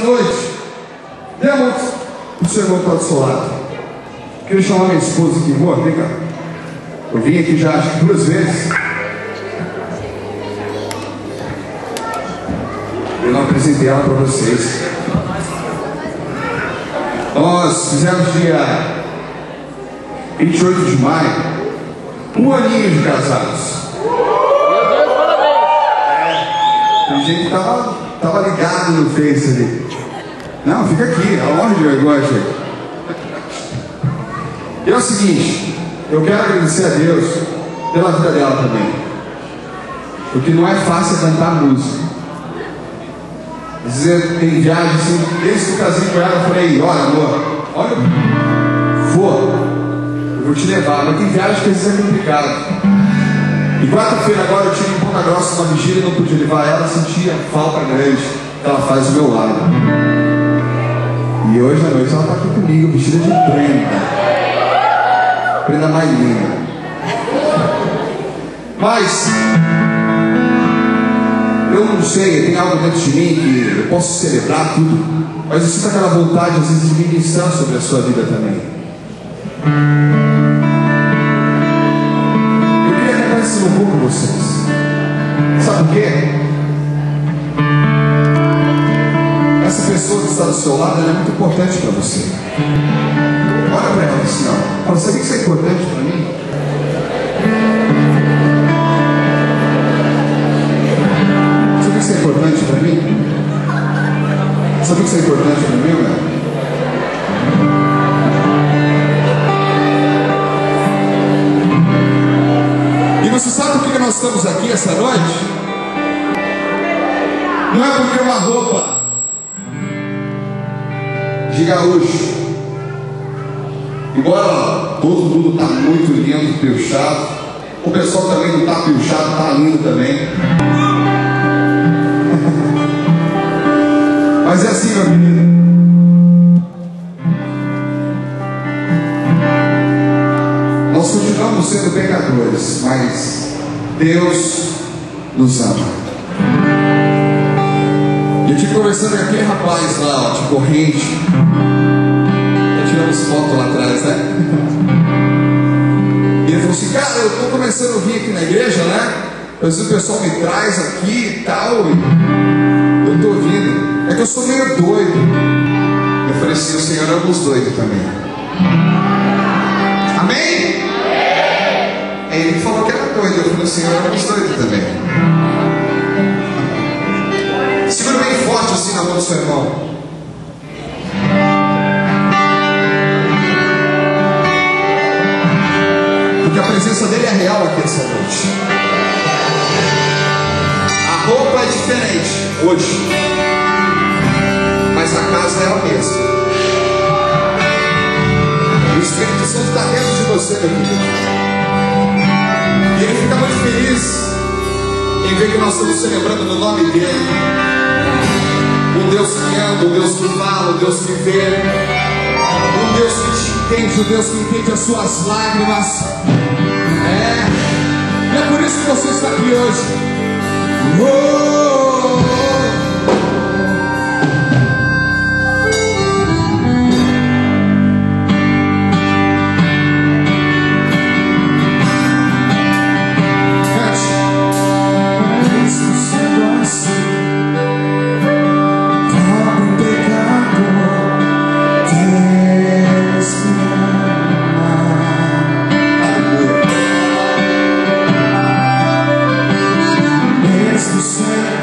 noite. Dê muito o seu irmão que está do seu lado. Queria chamar minha esposa aqui, amor, vem cá. Eu vim aqui já acho que 2 vezes. Eu não apresentei ela para vocês. Nós fizemos dia 28 de maio 1 aninho de casados. Meu Deus, parabéns! Tem gente que tava ligado no Face ali. Não, fica aqui, ela morre de vergonha, gente. E é o seguinte, eu quero agradecer a Deus pela vida dela também. Porque não é fácil cantar música. Dizer, tem viagem assim, desde que eu casei com ela, eu falei, olha amor, olha, eu vou te levar, mas tem viagem que às vezes é complicado. E quarta-feira agora eu tive em Ponta Grossa uma vigília e não pude levar ela, sentia falta grande que ela faz do meu lado. E hoje à noite ela está aqui comigo, vestida de prenda mais linda. Mas eu não sei, tem algo dentro de mim que eu posso celebrar tudo, mas eu sinto aquela vontade às vezes de ministrar sobre a sua vida também. Eu queria cantar esse louvor com vocês. Sabe por quê? Essa pessoa que está do seu lado, ela é muito importante para você. Olha para ela assim, ó. Fala, sabia que isso é importante para mim? Sabia que isso é importante para mim? Sabia que isso é importante para mim, velho? E você sabe por que nós estamos aqui essa noite? Não é porque é uma roupa de gaúcho. Embora todo mundo está muito lindo, piochado, o pessoal também não está piochado, está lindo também. Mas é assim, meu querido. Nós continuamos sendo pecadores, mas Deus nos ama. E eu estive conversando com aquele rapaz lá, ó, de corrente. Tiramos foto lá atrás, né? E ele falou assim, cara, eu estou começando a vir aqui na igreja, né? Mas o pessoal me traz aqui e tal, e eu estou vindo. É que eu sou meio doido. Eu falei assim, o Senhor é um dos doidos também. Amém? Aí ele falou que era doido, eu falei, o Senhor é um dos doidos também. Segura bem forte assim na mão do seu irmão. Porque a presença dele é real aqui essa noite. A roupa é diferente hoje, mas a casa é a mesma. O Espírito Santo está dentro de você, meu querido. E ele fica muito feliz em ver que nós estamos celebrando no nome dele. Um Deus que anda, um Deus que fala, um Deus que vê, um Deus que te entende, um Deus que entende as suas lágrimas. E é por isso que você está aqui hoje. Mesmo sendo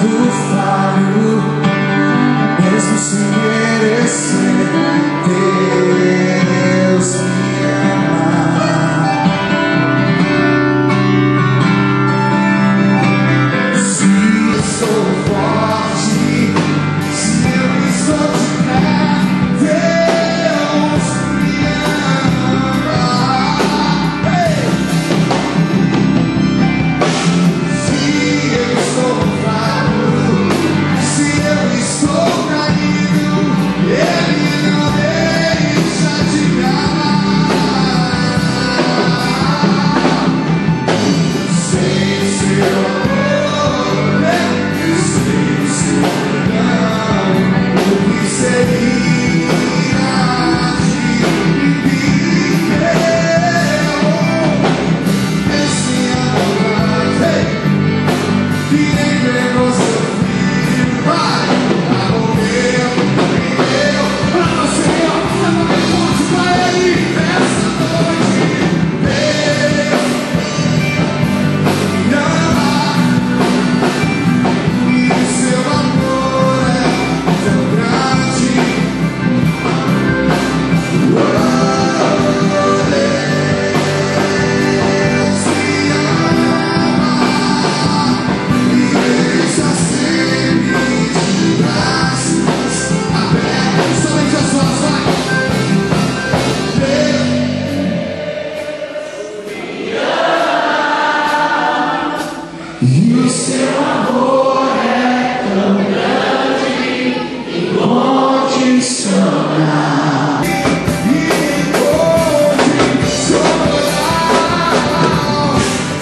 seu amor é tão grande, incondicional.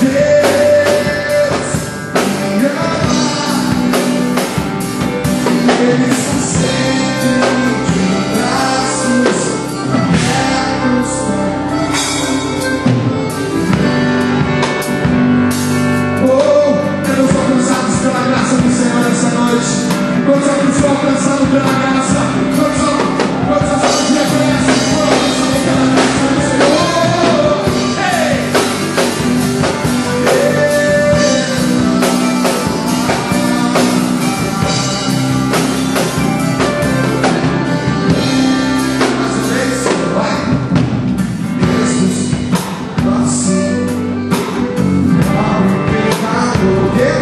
Deus me ama, Ele está sempre de braços abertos. Quantos alcançados pela graça do Senhor essa noite? Quantos alcançados pela graça? Quantos reconhecem que foram alcançados pela graça do Senhor? Ei! Mais uma vez, vai! Jesus, assim, ao pecado, o quê?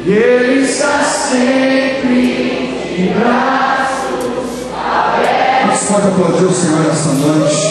Ele está sempre de braços abertos. Você pode aplaudir o Senhor essa noite.